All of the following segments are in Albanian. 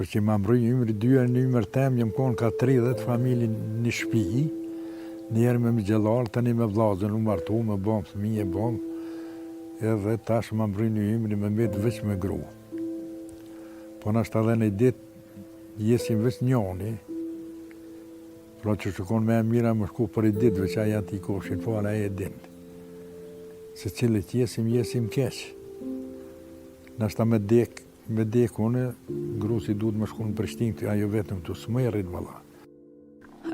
për që ma mbroj ymri dyja në ymër tem, jam konë ka 30 familje një shpi, njerë me gjellarë, tani me vlazën, u martu, me bom, fëmije, bom, edhe tash ma mbroj një ymri me mbet veç me gru. Po nështë edhe në ditë, jesim veç njoni, pra që konë me e mira më shku për i ditë, veç aja ti koshin, po ala e din. Se cilët jesim keq. Nështë me dek une, grusi duhet më shku në Prishtinë, të ajo vetëm të smërit valla.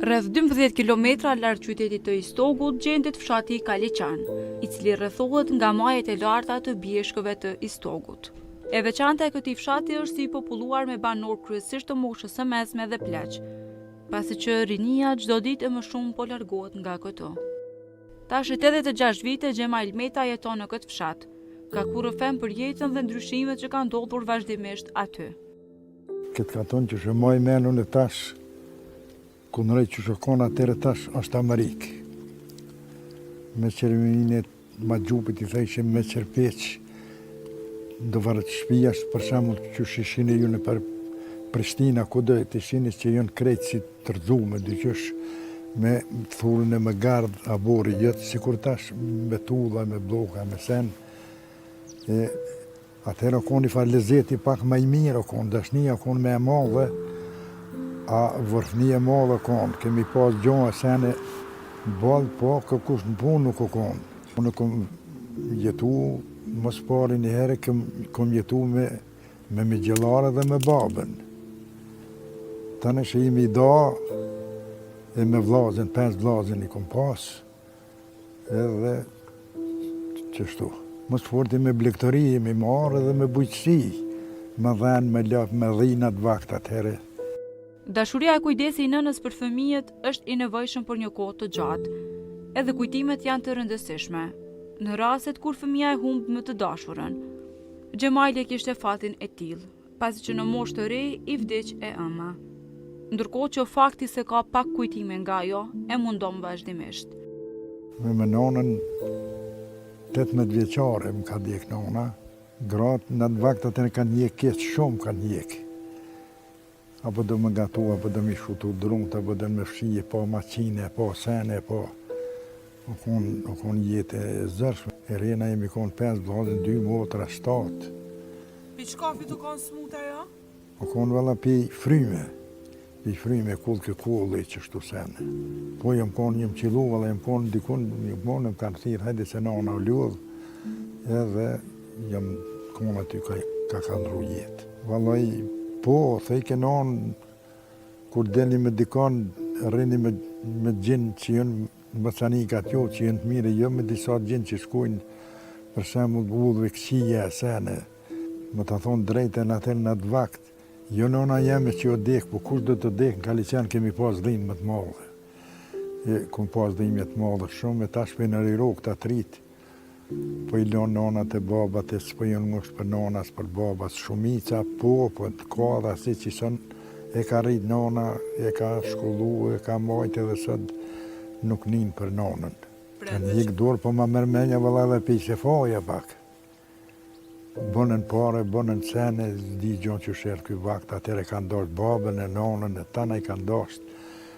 Rreth 12 kilometra larg qytetit të Istogut gjendet fshati Kaliqan, i cili rrethohet nga majet e larta të bjeshkëve të Istogut. E veçanta e këtij fshati është si i populluar me banor kryesisht të moshës së mesme dhe pleq, pasi që rinia çdo ditë më shumë po largohet nga këto. Tash 86 vite Xhemail Meta jeton në këtë fshat. Ka kurrëfem për jetën dhe ndryshimet që kanë ndodhur vazhdimisht aty. Këtë katon që shëmoj menun e tash, ku nërej që shokon atere tash është Amerikë. Me qërëminet ma gjupit i thejshim me qërpeq, do varët shpija për shamull që shishine ju në për Prishtina, ku dojt të shinis që jënë krejtë si të rëzume, dyqësh me thurën e me gardë a bori jëtë, si kur tash me tulla, me bloka, me sen. Atëherë konë i fa lezeti pak ma i mirë, konë dashnia konë me e madhe, a vërfni e madhe konë, kemi pas gjohë sene balë, po këkush në punë nuk o konë. Unë kom jetu, mos pari një herë, kom jetu me gjelare dhe me babën. Tane që imi da, e me vlazën, 5 vlazën i kom pas, edhe qështu. Mos forti me blegëtori, me marë dhe me bujqësi, me dhenë, me lëpë, me dhinat vaktat herë. Dashuria e kujdesi i nënës për fëmijët është i nevojshëm për një kohë të gjatë, edhe kujtimet janë të rëndësishme, në rastet kur fëmija e humb më të dashurën. Xhemail e kishte fatin e tillë, pasi që në moshë të re i vdiq e ëma. Ndërkohë që fakti se ka pak kujtime nga ajo e mundon vazhdimisht. Me nonën 18 vjeqare më ka djek nona, gratë në atë vaktat e kanë njek keq shumë kanë njek. Apo do më gatu, apo do më shutu drumt, apo do më fshije, po maqine, po sene, po. O konë jetë e zërshme. E rena jemi konë 5 vllazën, 2 motra, 7. Pi shkafi të konë smuta ja? O konë valla pi fryme. Pi fryme kull ke kulli që shtu sene. Po jam konë qilu, valla jam konë dikun, jam kanë thirë, hajde se nona u ljudh, edhe jam konë aty ka ndru jetë. Valla po, thej ke nonë, kur deli me dikon, rrini me gjinë që jënë mbësanikat jo, që jënë të mire, jo me disa gjinë që shkujnë, për shembull budhve këqije e sene, më të thonë drejten atër në atë vakt, jo nona jeme që o dekë, po kush do të dekë, në Kaliqan kemi pas dhinë më të madhe. Kum pas dhinë të madhe shumë, e tash për në rirok të atritë, po i lonë nonat e babat, e s'po jënë ngusht për nonas, për babas, shumica, po të kada, si që sënë, e ka rritë nona, e ka shkollu, e ka majtë edhe sëtë nuk ninë për nonën. Ka njëk dorë, po ma mërmenja vëlla dhe pi se faja pak. Bënën pare, bënën sene, di gjonë që shërë këj vakt, atër e kanë dasht babën e nonën, e tana i kanë dasht.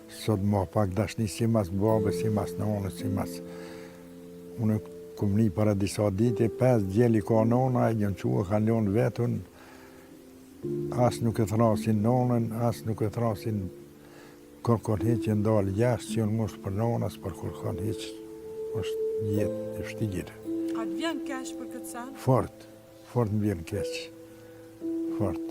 Sot ma pak dashni si mas babë, si mas nonën, si mas... Unë kum një para disa dite, 5 djeli ka nona, e gjënë qua, kanë lonë vetën, as nuk e thrasin nonën, as nuk e thrasin kërkon heqë ndalë jashtë, që jënë mështë për nonas, për kërkon heqë, është jetë e shtigirë. A të vjen kesh për këtë sen? Fort më vjen keq, fort.